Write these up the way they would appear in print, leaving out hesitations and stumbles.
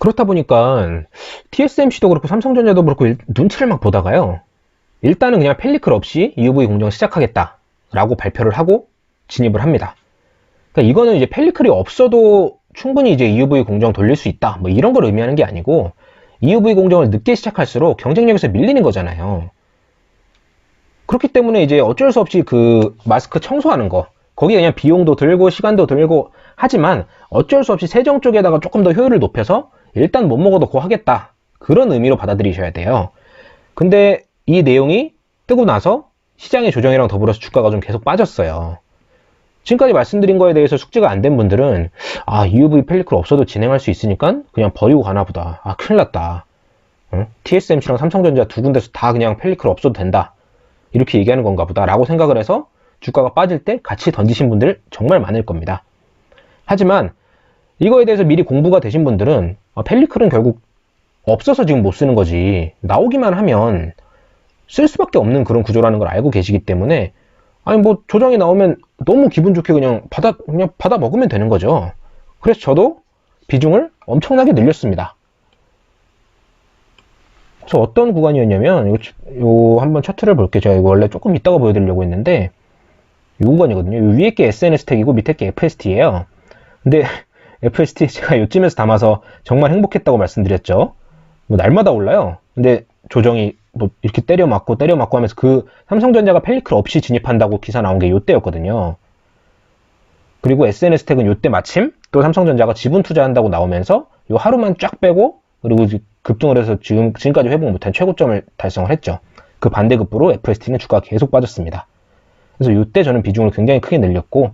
그렇다 보니까 TSMC도 그렇고 삼성전자도 그렇고 눈치를 막 보다가요. 일단은 그냥 펠리클 없이 EUV 공정 시작하겠다 라고 발표를 하고 진입을 합니다. 그러니까 이거는 이제 펠리클이 없어도 충분히 이제 EUV 공정 돌릴 수 있다 뭐 이런 걸 의미하는 게 아니고, EUV 공정을 늦게 시작할수록 경쟁력에서 밀리는 거잖아요. 그렇기 때문에 이제 어쩔 수 없이 그 마스크 청소하는 거, 거기에 그냥 비용도 들고 시간도 들고 하지만 어쩔 수 없이 세정 쪽에다가 조금 더 효율을 높여서 일단 못 먹어도 고 하겠다, 그런 의미로 받아들이셔야 돼요. 근데 이 내용이 뜨고 나서 시장의 조정이랑 더불어서 주가가 좀 계속 빠졌어요. 지금까지 말씀드린 거에 대해서 숙지가 안 된 분들은 EUV 펠리클 없어도 진행할 수 있으니까 그냥 버리고 가나 보다, 큰일 났다, TSMC랑 삼성전자 두 군데서 다 그냥 펠리클 없어도 된다 이렇게 얘기하는 건가 보다 라고 생각을 해서 주가가 빠질 때 같이 던지신 분들 정말 많을 겁니다. 하지만 이거에 대해서 미리 공부가 되신 분들은 펠리클은 결국 없어서 지금 못 쓰는 거지, 나오기만 하면 쓸 수밖에 없는 그런 구조라는 걸 알고 계시기 때문에 뭐 조정이 나오면 너무 기분 좋게 그냥 받아 먹으면 되는 거죠. 그래서 저도 비중을 엄청나게 늘렸습니다. 그래서 어떤 구간이었냐면 요 한번 차트를 볼게요. 제가 이거 원래 조금 이따가 보여드리려고 했는데 이 구간이거든요. 요 위에 게 SNS 택이고 밑에 게 FST예요. 근데 FST 제가 요쯤에서 담아서 정말 행복했다고 말씀드렸죠. 뭐 날마다 올라요. 근데 조정이 뭐 이렇게 때려 맞고 하면서 그 삼성전자가 펠리클 없이 진입한다고 기사 나온 게 요때였거든요. 그리고 SNS 택은 요때 마침 또 삼성전자가 지분 투자한다고 나오면서 요 하루만 쫙 빼고 그리고 급등을 해서 지금까지 회복 못한 최고점을 달성을 했죠. 그 반대급부로 FST는 주가가 계속 빠졌습니다. 그래서 이때 저는 비중을 굉장히 크게 늘렸고,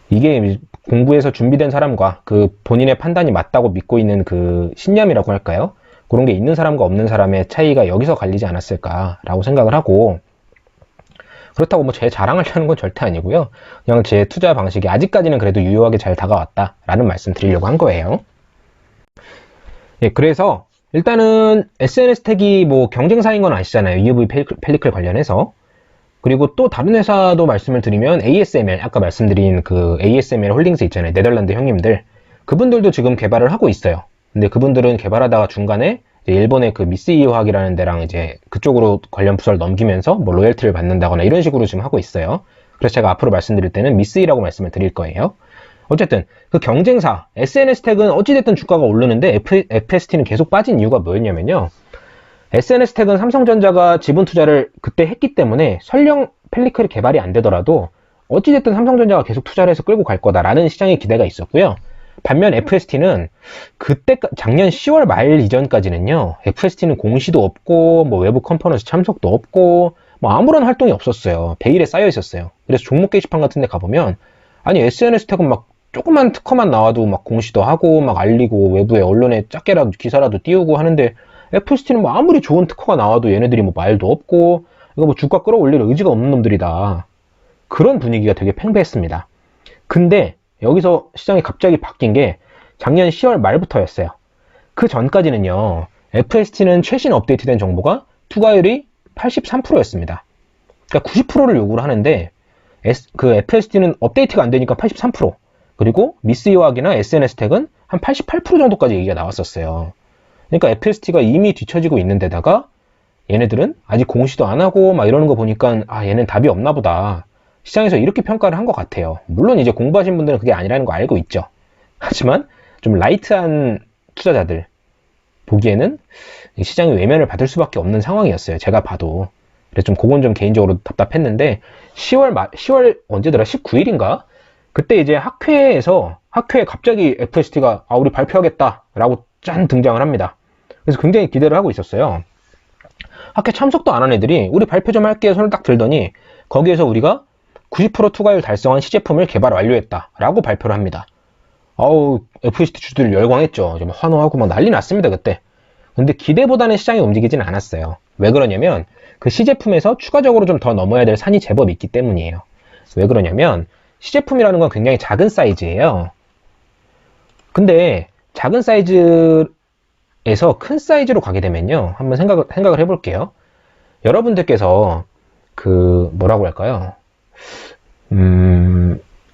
이게 공부해서 준비된 사람과 그 본인의 판단이 맞다고 믿고 있는 그 신념이라고 할까요? 그런 게 있는 사람과 없는 사람의 차이가 여기서 갈리지 않았을까라고 생각을 하고, 그렇다고 뭐 제 자랑을 하는 건 절대 아니고요. 그냥 제 투자 방식이 아직까지는 그래도 유효하게 잘 다가왔다라는 말씀 드리려고 한 거예요. 그래서 일단은 SNS 택이 뭐 경쟁사인 건 아시잖아요. EUV 펠리클 관련해서. 그리고 또 다른 회사도 말씀을 드리면 ASML, 아까 말씀드린 그 ASML 홀딩스 있잖아요. 네덜란드 형님들. 그분들도 지금 개발을 하고 있어요. 근데 그분들은 개발하다가 중간에 일본의 그 미쓰이 화학이라는 데랑 이제 그쪽으로 관련 부서를 넘기면서 뭐 로열티를 받는다거나 이런 식으로 지금 하고 있어요. 그래서 제가 앞으로 말씀드릴 때는 미쓰이라고 말씀을 드릴 거예요. 어쨌든 그 경쟁사 SNS택은 어찌됐든 주가가 오르는데 FST는 계속 빠진 이유가 뭐였냐면요. SNS택은 삼성전자가 지분 투자를 그때 했기 때문에 설령 펠리클이 개발이 안 되더라도 어찌됐든 삼성전자가 계속 투자를 해서 끌고 갈 거다라는 시장의 기대가 있었고요. 반면 FST는 그때 작년 10월 말 이전까지는요. FST는 공시도 없고 뭐 외부 컨퍼런스 참석도 없고 뭐 아무런 활동이 없었어요. 베일에 쌓여 있었어요. 그래서 종목 게시판 같은 데 가보면 아니 SNS택은 막 조그만 특허만 나와도 막 공시도 하고 막 알리고 외부에 언론에 작게라도 기사라도 띄우고 하는데 FST는 뭐 아무리 좋은 특허가 나와도 얘네들이 뭐 말도 없고 이거 뭐 주가 끌어올릴 의지가 없는 놈들이다. 그런 분위기가 되게 팽배했습니다. 근데 여기서 시장이 갑자기 바뀐 게 작년 10월 말부터였어요. 그 전까지는요. FST는 최신 업데이트된 정보가 투과율이 83%였습니다. 그러니까 90%를 요구를 하는데 그 FST는 업데이트가 안 되니까 83%, 그리고 미쓰이화학이나 SNS택은 한 88% 정도까지 얘기가 나왔었어요. 그러니까 FST가 이미 뒤처지고 있는 데다가 얘네들은 아직 공시도 안 하고 막 이러는 거 보니까 얘는 답이 없나 보다. 시장에서 이렇게 평가를 한 것 같아요. 물론 이제 공부하신 분들은 그게 아니라는 거 알고 있죠. 하지만 좀 라이트한 투자자들 보기에는 시장이 외면을 받을 수밖에 없는 상황이었어요. 제가 봐도. 그래서 좀 그건 좀 개인적으로 답답했는데 10월 언제더라? 19일인가? 그때 이제 학회에 갑자기 FST가 우리 발표하겠다 라고 짠 등장을 합니다. 그래서 굉장히 기대를 하고 있었어요. 학회 참석도 안 한 애들이 우리 발표 좀 할게 손을 딱 들더니 거기에서 우리가 90% 투과율 달성한 시제품을 개발 완료했다 라고 발표를 합니다. FST 주들 열광했죠. 좀 환호하고 막 난리 났습니다 그때. 근데 기대보다는 시장이 움직이진 않았어요. 왜 그러냐면 그 시제품에서 추가적으로 좀 더 넘어야 될 산이 제법 있기 때문이에요. 왜 그러냐면 시제품이라는 건 굉장히 작은 사이즈예요. 근데 작은 사이즈에서 큰 사이즈로 가게 되면요. 한번 생각을 해볼게요. 여러분들께서 그 뭐라고 할까요?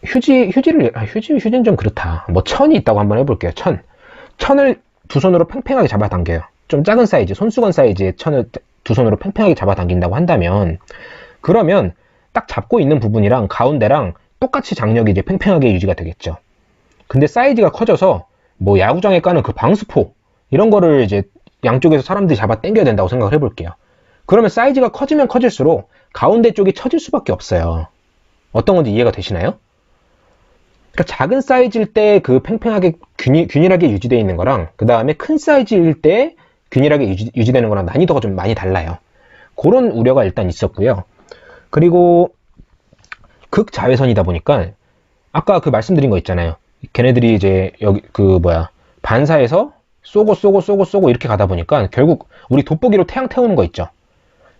휴지는 좀 그렇다. 뭐 천이 있다고 한번 해볼게요. 천을 두 손으로 팽팽하게 잡아당겨요. 좀 작은 사이즈, 손수건 사이즈의 천을 두 손으로 팽팽하게 잡아당긴다고 한다면, 그러면 딱 잡고 있는 부분이랑 가운데랑 똑같이 장력이 이제 팽팽하게 유지가 되겠죠. 근데 사이즈가 커져서 뭐 야구장에 까는 그 방수포 이런 거를 이제 양쪽에서 사람들이 잡아 당겨야 된다고 생각을 해볼게요. 그러면 사이즈가 커지면 커질수록 가운데 쪽이 처질 수밖에 없어요. 어떤 건지 이해가 되시나요? 그러니까 작은 사이즈일 때 그 팽팽하게 균일하게 유지되어 있는 거랑 그 다음에 큰 사이즈일 때 균일하게 유지되는 거랑 난이도가 좀 많이 달라요. 그런 우려가 일단 있었고요. 그리고 극자외선이다 보니까 아까 그 말씀드린 거 있잖아요. 걔네들이 이제 여기 반사에서 쏘고 이렇게 가다 보니까 결국 우리 돋보기로 태양 태우는 거 있죠.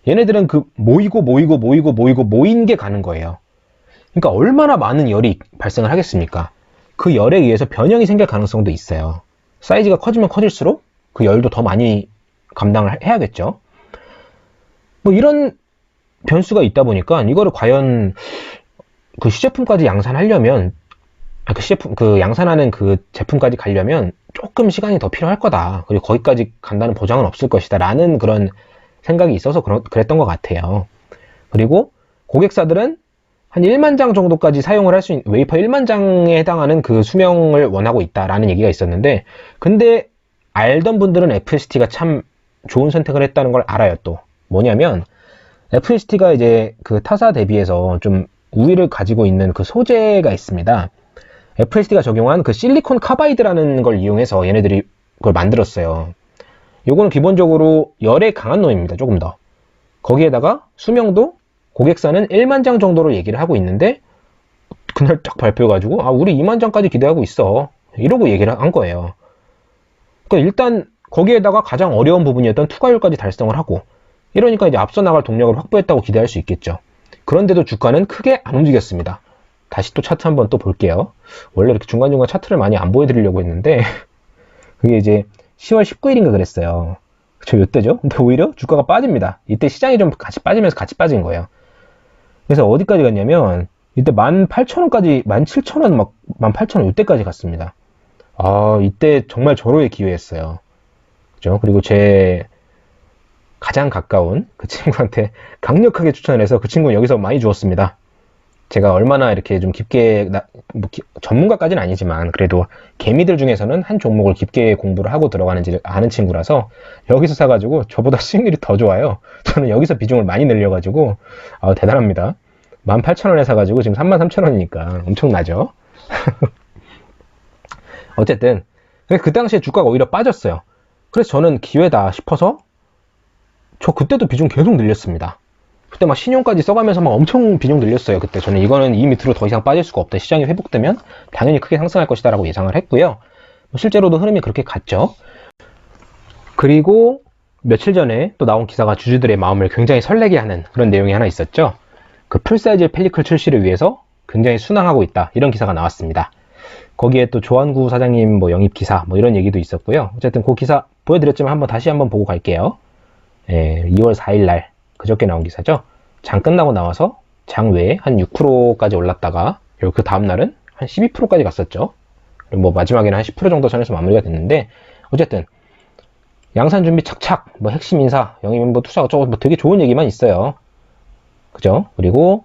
얘네들은 그 모인 게 가는 거예요. 그러니까 얼마나 많은 열이 발생을 하겠습니까? 그 열에 의해서 변형이 생길 가능성도 있어요. 사이즈가 커지면 커질수록 그 열도 더 많이 감당을 해야겠죠. 뭐 이런 변수가 있다 보니까 이거를 과연 그 시제품까지 양산하려면 양산하는 그 제품까지 가려면 조금 시간이 더 필요할 거다. 그리고 거기까지 간다는 보장은 없을 것이다. 라는 그런 생각이 있어서 그랬던 것 같아요. 그리고 고객사들은 한 1만 장 정도까지 사용을 할 수 있는, 웨이퍼 1만 장에 해당하는 그 수명을 원하고 있다라는 얘기가 있었는데, 근데 알던 분들은 FST가 참 좋은 선택을 했다는 걸 알아요. 또 뭐냐면 FST가 이제 그 타사 대비해서 좀 우위를 가지고 있는 그 소재가 있습니다. FST가 적용한 그 실리콘 카바이드라는 걸 이용해서 얘네들이 그걸 만들었어요. 요거는 기본적으로 열에 강한 놈입니다. 조금 더. 거기에다가 수명도 고객사는 1만 장 정도로 얘기를 하고 있는데, 그날 딱 발표해가지고 우리 2만 장까지 기대하고 있어, 이러고 얘기를 한 거예요. 그러니까 일단 거기에다가 가장 어려운 부분이었던 투과율까지 달성을 하고, 이러니까 이제 앞서 나갈 동력을 확보했다고 기대할 수 있겠죠. 그런데도 주가는 크게 안 움직였습니다. 다시 또 차트 한번 또 볼게요. 원래 이렇게 중간중간 차트를 많이 안 보여드리려고 했는데 그게 이제 10월 19일인가 그랬어요. 저 이때죠? 근데 오히려 주가가 빠집니다. 이때 시장이 좀 같이 빠지면서 같이 빠진 거예요. 그래서 어디까지 갔냐면 이때 18,000원까지, 17,000원, 막 18,000원 이때까지 갔습니다. 이때 정말 절호의 기회였어요. 그죠? 그리고 제 가장 가까운 그 친구한테 강력하게 추천을 해서 그 친구는 여기서 많이 주었습니다. 제가 얼마나 이렇게 좀 깊게, 전문가까지는 아니지만 그래도 개미들 중에서는 한 종목을 깊게 공부를 하고 들어가는지를 아는 친구라서 여기서 사가지고 저보다 수익률이 더 좋아요. 저는 여기서 비중을 많이 늘려가지고 대단합니다. 18,000원에 사가지고 지금 33,000원이니까 엄청나죠. 어쨌든 그 당시에 주가가 오히려 빠졌어요. 그래서 저는 기회다 싶어서 저 그때도 비중 계속 늘렸습니다. 그때 막 신용까지 써가면서 막 엄청 비중 늘렸어요. 그때 저는 이거는 이 밑으로 더 이상 빠질 수가 없다. 시장이 회복되면 당연히 크게 상승할 것이다 라고 예상을 했고요. 실제로도 흐름이 그렇게 갔죠. 그리고 며칠 전에 또 나온 기사가 주주들의 마음을 굉장히 설레게 하는 그런 내용이 하나 있었죠. 그 풀사이즈 펠리클 출시를 위해서 굉장히 순항하고 있다, 이런 기사가 나왔습니다. 거기에 또 조한구 사장님 영입 기사 이런 얘기도 있었고요. 어쨌든 그 기사 보여드렸지만 다시 한번 보고 갈게요. 2월 4일날 그저께 나온 기사죠. 장 끝나고 나와서 장 외에 한 6%까지 올랐다가 그 다음날은 한 12%까지 갔었죠. 그리고 마지막에는 한 10% 정도 선에서 마무리가 됐는데, 어쨌든 양산 준비 착착, 핵심 인사, 영입 투자 어쩌고 되게 좋은 얘기만 있어요. 그죠? 그리고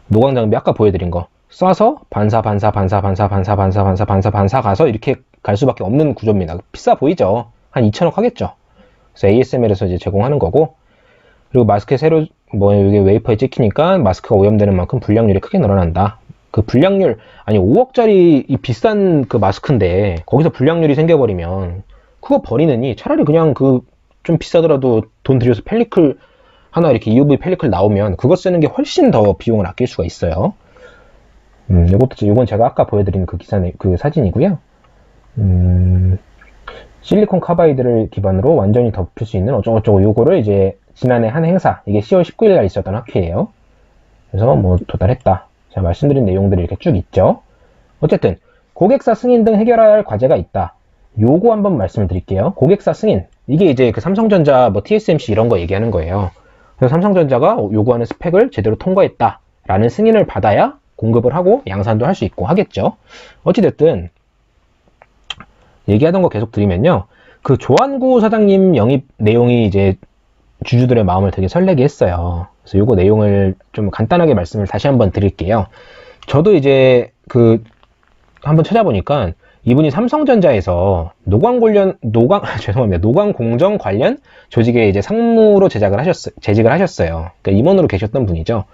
노광 장비 아까 보여드린 거 쏴서 반사 가서 이렇게 갈 수밖에 없는 구조입니다. 비싸 보이죠? 한 2천억 하겠죠. 그래서 ASML에서 이제 제공하는 거고, 그리고 마스크에 새로 이게 웨이퍼에 찍히니까 마스크가 오염되는 만큼 불량률이 크게 늘어난다. 그 불량률, 5억짜리 이 비싼 그 마스크인데 거기서 불량률이 생겨버리면 그거 버리느니 차라리 그냥 좀 비싸더라도 돈 들여서 펠리클 하나, 이렇게 EUV 펠리클 나오면 그거 쓰는 게 훨씬 더 비용을 아낄 수가 있어요. 이건 제가 아까 보여드린 그 그 사진이고요. 실리콘 카바이드를 기반으로 완전히 덮을 수 있는 어쩌고저쩌고, 요거를 이제 지난해 한 행사, 이게 10월 19일 날 있었던 학회예요. 그래서 도달했다. 제가 말씀드린 내용들이 이렇게 쭉 있죠. 어쨌든 고객사 승인 등 해결해야 할 과제가 있다. 요거 한번 말씀을 드릴게요. 고객사 승인, 이게 이제 그 삼성전자 TSMC 이런 거 얘기하는 거예요. 그래서 삼성전자가 요구하는 스펙을 제대로 통과했다 라는 승인을 받아야 공급을 하고 양산도 할 수 있고 하겠죠. 어찌됐든 얘기하던 거 계속 드리면요. 그 조한구 사장님 영입 내용이 이제 주주들의 마음을 되게 설레게 했어요. 그래서 요거 내용을 좀 간단하게 말씀을 다시 한번 드릴게요. 저도 이제 한번 찾아보니까 이분이 삼성전자에서 죄송합니다. 노광공정 관련 조직에 이제 상무로 재직을 하셨어요. 그러니까 임원으로 계셨던 분이죠.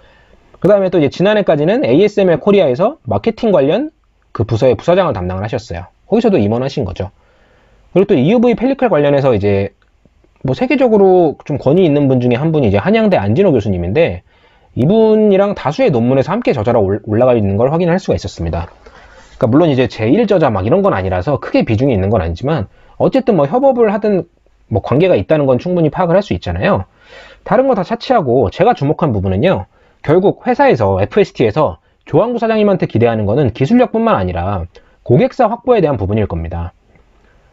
그 다음에 또 이제 지난해까지는 ASML 코리아에서 마케팅 관련 그 부서의 부서장을 담당을 하셨어요. 거기서도 임원하신 거죠. 그리고 또 EUV 펠리클 관련해서 이제 뭐 세계적으로 좀 권위 있는 분 중에 한 분이 이제 한양대 안진호 교수님인데, 이분이랑 다수의 논문에서 함께 저자로 올라가 있는 걸 확인할 수가 있었습니다. 그러니까 물론 이제 제1저자 막 이런 건 아니라서 크게 비중이 있는 건 아니지만, 어쨌든 뭐 협업을 하든 뭐 관계가 있다는 건 충분히 파악을 할 수 있잖아요. 다른 거 다 차치하고 제가 주목한 부분은요, 결국 회사에서 FST에서 조한구 사장님한테 기대하는 거는 기술력뿐만 아니라 고객사 확보에 대한 부분일 겁니다.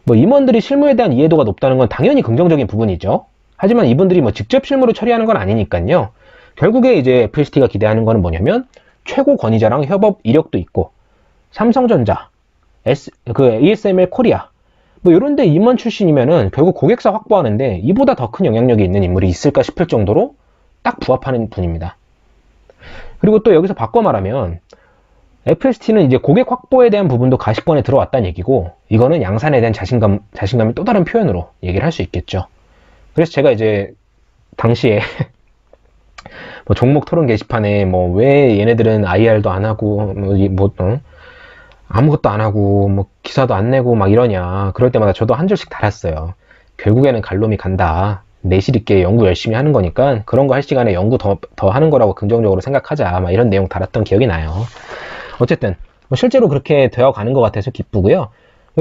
뭐 임원들이 실무에 대한 이해도가 높다는 건 당연히 긍정적인 부분이죠. 하지만 이분들이 뭐 직접 실무를 처리하는 건 아니니까요. 결국에 이제 FST가 기대하는 거는 뭐냐면 최고 권위자랑 협업 이력도 있고, 삼성전자, ASML 코리아 뭐 이런데 임원 출신이면은 결국 고객사 확보하는데 이보다 더 큰 영향력이 있는 인물이 있을까 싶을 정도로 딱 부합하는 분입니다. 그리고 또 여기서 바꿔 말하면 FST는 이제 고객 확보에 대한 부분도 가시권에 들어왔다는 얘기고, 이거는 양산에 대한 자신감의 또 다른 표현으로 얘기를 할 수 있겠죠. 그래서 제가 이제 당시에 뭐 종목 토론 게시판에 뭐 왜 얘네들은 IR도 안 하고 아무것도 안 하고 뭐 기사도 안 내고 막 이러냐, 그럴 때마다 저도 한 줄씩 달았어요. 결국에는 갈놈이 간다. 내실 있게 연구 열심히 하는 거니까 그런 거 할 시간에 연구 더 하는 거라고 긍정적으로 생각하자, 막 이런 내용 달았던 기억이 나요. 어쨌든 뭐 실제로 그렇게 되어가는 것 같아서 기쁘고요.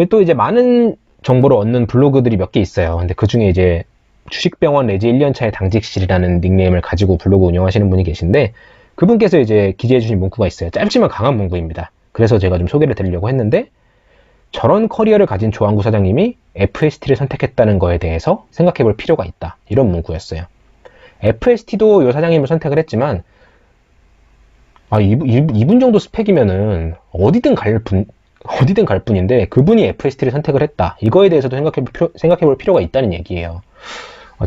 또 이제 많은 정보를 얻는 블로그들이 몇 개 있어요. 근데 그 중에 이제 주식병원 레지 1년차의 당직실이라는 닉네임을 가지고 블로그 운영하시는 분이 계신데, 그분께서 이제 기재해 주신 문구가 있어요. 짧지만 강한 문구입니다. 그래서 제가 좀 소개를 드리려고 했는데, 저런 커리어를 가진 조한구 사장님이 FST를 선택했다는 거에 대해서 생각해 볼 필요가 있다, 이런 문구였어요. FST도 이 사장님을 선택을 했지만 이분 정도 스펙이면은 어디든 갈 뿐인데 그분이 FST를 선택을 했다, 이거에 대해서도 생각해 볼 필요가 있다는 얘기예요.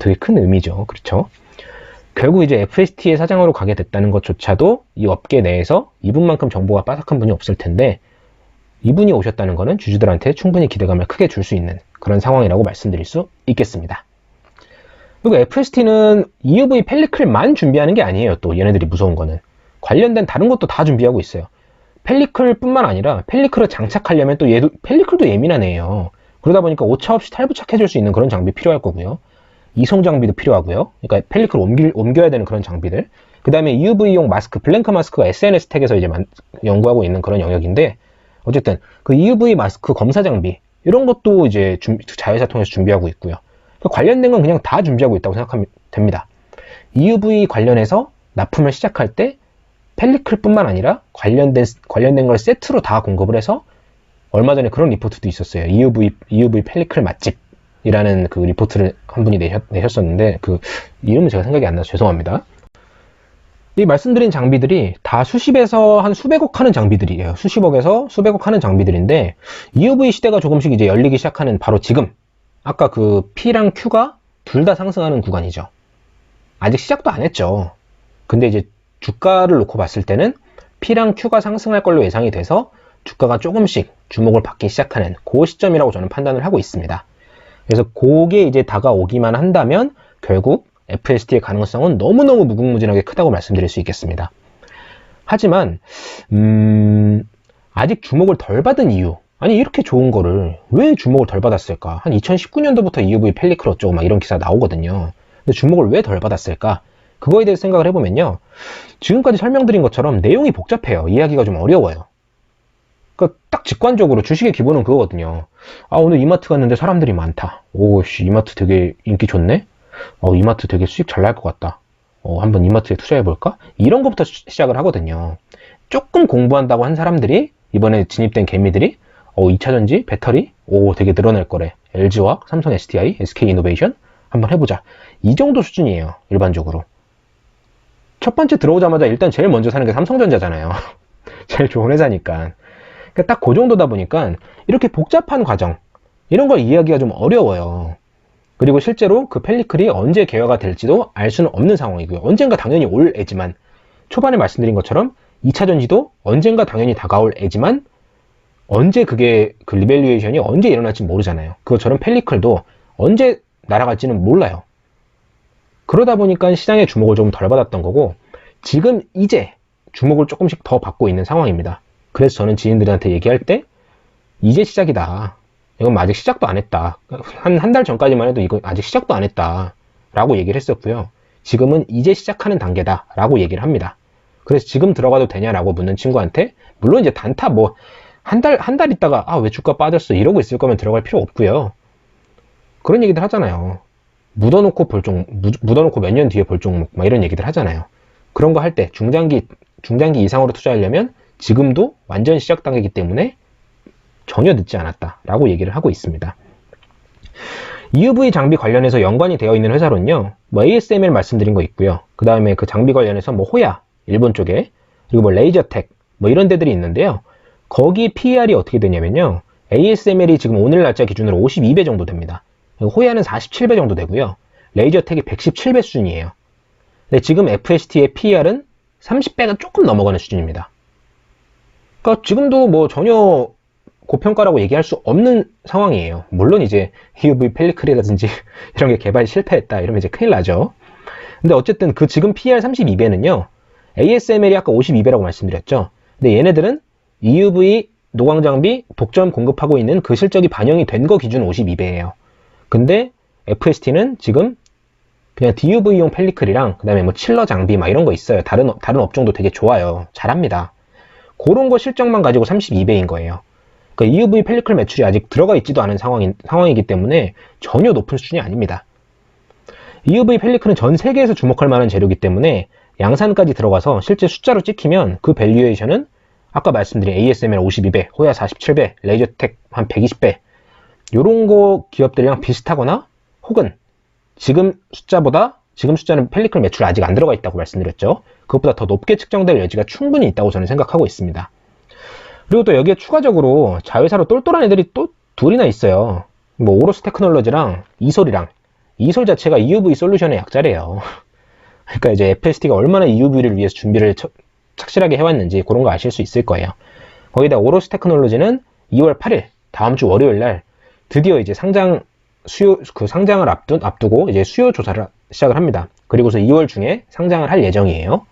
되게 큰 의미죠. 그렇죠? 결국 이제 FST의 사장으로 가게 됐다는 것조차도 이 업계 내에서 이분만큼 정보가 빠삭한 분이 없을 텐데, 이분이 오셨다는 거는 주주들한테 충분히 기대감을 크게 줄 수 있는 그런 상황이라고 말씀드릴 수 있겠습니다. 그리고 FST는 EUV 펠리클만 준비하는 게 아니에요. 또 얘네들이 무서운 거는 관련된 다른 것도 다 준비하고 있어요. 펠리클 뿐만 아니라 펠리클을 장착하려면 또 펠리클도 예민한 애예요. 그러다 보니까 오차 없이 탈부착해줄 수 있는 그런 장비 필요할 거고요. 이송 장비도 필요하고요. 그러니까 펠리클 옮겨야 되는 그런 장비들. 그 다음에 EUV용 마스크, 블랭크 마스크가 SNS 텍에서 이제 연구하고 있는 그런 영역인데, 어쨌든 그 EUV 마스크 검사 장비 이런 것도 이제 자회사 통해서 준비하고 있고요. 관련된 건 그냥 다 준비하고 있다고 생각하면 됩니다. EUV 관련해서 납품을 시작할 때 펠리클 뿐만 아니라 관련된 걸 세트로 다 공급을 해서, 얼마 전에 그런 리포트도 있었어요. EUV 펠리클 맛집이라는 그 리포트를 한 분이 내셨었는데, 그 이름은 제가 생각이 안 나서 죄송합니다. 이 말씀드린 장비들이 다 수십에서 한 수백억 하는 장비들이에요. 수십억에서 수백억 하는 장비들인데, EUV 시대가 조금씩 이제 열리기 시작하는 바로 지금, 아까 그 P랑 Q가 둘 다 상승하는 구간이죠. 아직 시작도 안 했죠. 근데 이제 주가를 놓고 봤을 때는 P랑 Q가 상승할 걸로 예상이 돼서 주가가 조금씩 주목을 받기 시작하는 그 시점이라고 저는 판단을 하고 있습니다. 그래서 그게 이제 다가오기만 한다면 결국 FST의 가능성은 너무너무 무궁무진하게 크다고 말씀드릴 수 있겠습니다. 하지만 아직 주목을 덜 받은 이유, 아니 이렇게 좋은 거를 왜 주목을 덜 받았을까? 한 2019년도부터 EUV 펠리클 어쩌고 막 이런 기사 나오거든요. 근데 주목을 왜 덜 받았을까? 그거에 대해서 생각을 해보면요, 지금까지 설명드린 것처럼 내용이 복잡해요. 이해하기가 좀 어려워요. 그러니까 딱 직관적으로 주식의 기본은 그거거든요. 오늘 이마트 갔는데 사람들이 많다. 오씨, 이마트 되게 인기 좋네? 이마트 되게 수익 잘 날 것 같다. 한번 이마트에 투자해볼까? 이런 것부터 시작을 하거든요. 조금 공부한다고 한 사람들이, 이번에 진입된 개미들이 2차전지, 배터리, 되게 늘어날 거래. LG화학, 삼성 SDI, SK이노베이션 한번 해보자. 이 정도 수준이에요, 일반적으로. 첫 번째 들어오자마자 일단 제일 먼저 사는 게 삼성전자잖아요. 제일 좋은 회사니까. 그러니까 딱 그 정도다 보니까 이렇게 복잡한 과정, 이런 걸 이해하기가 좀 어려워요. 그리고 실제로 그 펠리클이 언제 개화가 될지도 알 수는 없는 상황이고요. 언젠가 당연히 올 애지만, 초반에 말씀드린 것처럼 2차 전지도 언젠가 당연히 다가올 애지만, 언제 그게 그 리밸류에이션이 언제 일어날지 모르잖아요. 그것처럼 펠리클도 언제 날아갈지는 몰라요. 그러다 보니까 시장의 주목을 좀 덜 받았던 거고, 지금 이제 주목을 조금씩 더 받고 있는 상황입니다. 그래서 저는 지인들한테 얘기할 때 이제 시작이다. 이건 아직 시작도 안 했다. 한 달 전까지만 해도 이거 아직 시작도 안 했다. 라고 얘기를 했었고요. 지금은 이제 시작하는 단계다. 라고 얘기를 합니다. 그래서 지금 들어가도 되냐라고 묻는 친구한테, 물론 이제 단타 뭐 한 달 있다가 아, 왜 주가 빠졌어 이러고 있을 거면 들어갈 필요 없고요. 그런 얘기들 하잖아요. 묻어놓고 몇 년 뒤에 볼 종목 막 이런 얘기들 하잖아요. 그런 거 할 때 중장기 이상으로 투자하려면 지금도 완전 시작 단계이기 때문에 전혀 늦지 않았다라고 얘기를 하고 있습니다. EUV 장비 관련해서 연관이 되어 있는 회사로는요, 뭐 ASML 말씀드린 거 있고요. 그 다음에 그 장비 관련해서 뭐 호야 일본 쪽에, 그리고 뭐 레이저텍 뭐 이런 데들이 있는데요. 거기 PER이 어떻게 되냐면요, ASML이 지금 오늘 날짜 기준으로 52배 정도 됩니다. 호야는 47배 정도 되고요. 레이저텍이 117배 수준이에요. 근데 지금 FST의 PER은 30배가 조금 넘어가는 수준입니다. 그러니까 지금도 뭐 전혀 고평가라고 얘기할 수 없는 상황이에요. 물론 이제 EUV 펠리클이라든지 이런 게 개발이 실패했다 이러면 이제 큰일 나죠. 근데 어쨌든 그 지금 PER 32배는요, ASML이 아까 52배라고 말씀드렸죠. 근데 얘네들은 EUV 노광 장비 독점 공급하고 있는 그 실적이 반영이 된 거 기준 52배예요. 근데 FST는 지금 그냥 DUV용 펠리클이랑 그 다음에 뭐 칠러 장비 막 이런 거 있어요. 다른 업종도 되게 좋아요. 잘합니다. 그런 거 실적만 가지고 32배인 거예요. 그러니까 EUV 펠리클 매출이 아직 들어가 있지도 않은 상황이기 때문에 전혀 높은 수준이 아닙니다. EUV 펠리클은 전 세계에서 주목할 만한 재료이기 때문에 양산까지 들어가서 실제 숫자로 찍히면 그 밸류에이션은 아까 말씀드린 ASML 52배, 호야 47배, 레이저텍 한 120배 요런 거 기업들이랑 비슷하거나, 혹은 지금 숫자는 펠리클 매출 아직 안 들어가 있다고 말씀드렸죠. 그것보다 더 높게 측정될 여지가 충분히 있다고 저는 생각하고 있습니다. 그리고 또 여기에 추가적으로 자회사로 똘똘한 애들이 또 둘이나 있어요. 뭐 오로스 테크놀로지랑 이솔이랑. 이솔 자체가 EUV 솔루션의 약자래요. 그러니까 이제 FST가 얼마나 EUV를 위해서 준비를 착실하게 해왔는지 그런 거 아실 수 있을 거예요. 거기다 오로스 테크놀로지는 2월 8일 다음 주 월요일 날 드디어 이제 상장을 앞두고 이제 수요 조사를 시작을 합니다. 그리고서 2월 중에 상장을 할 예정이에요.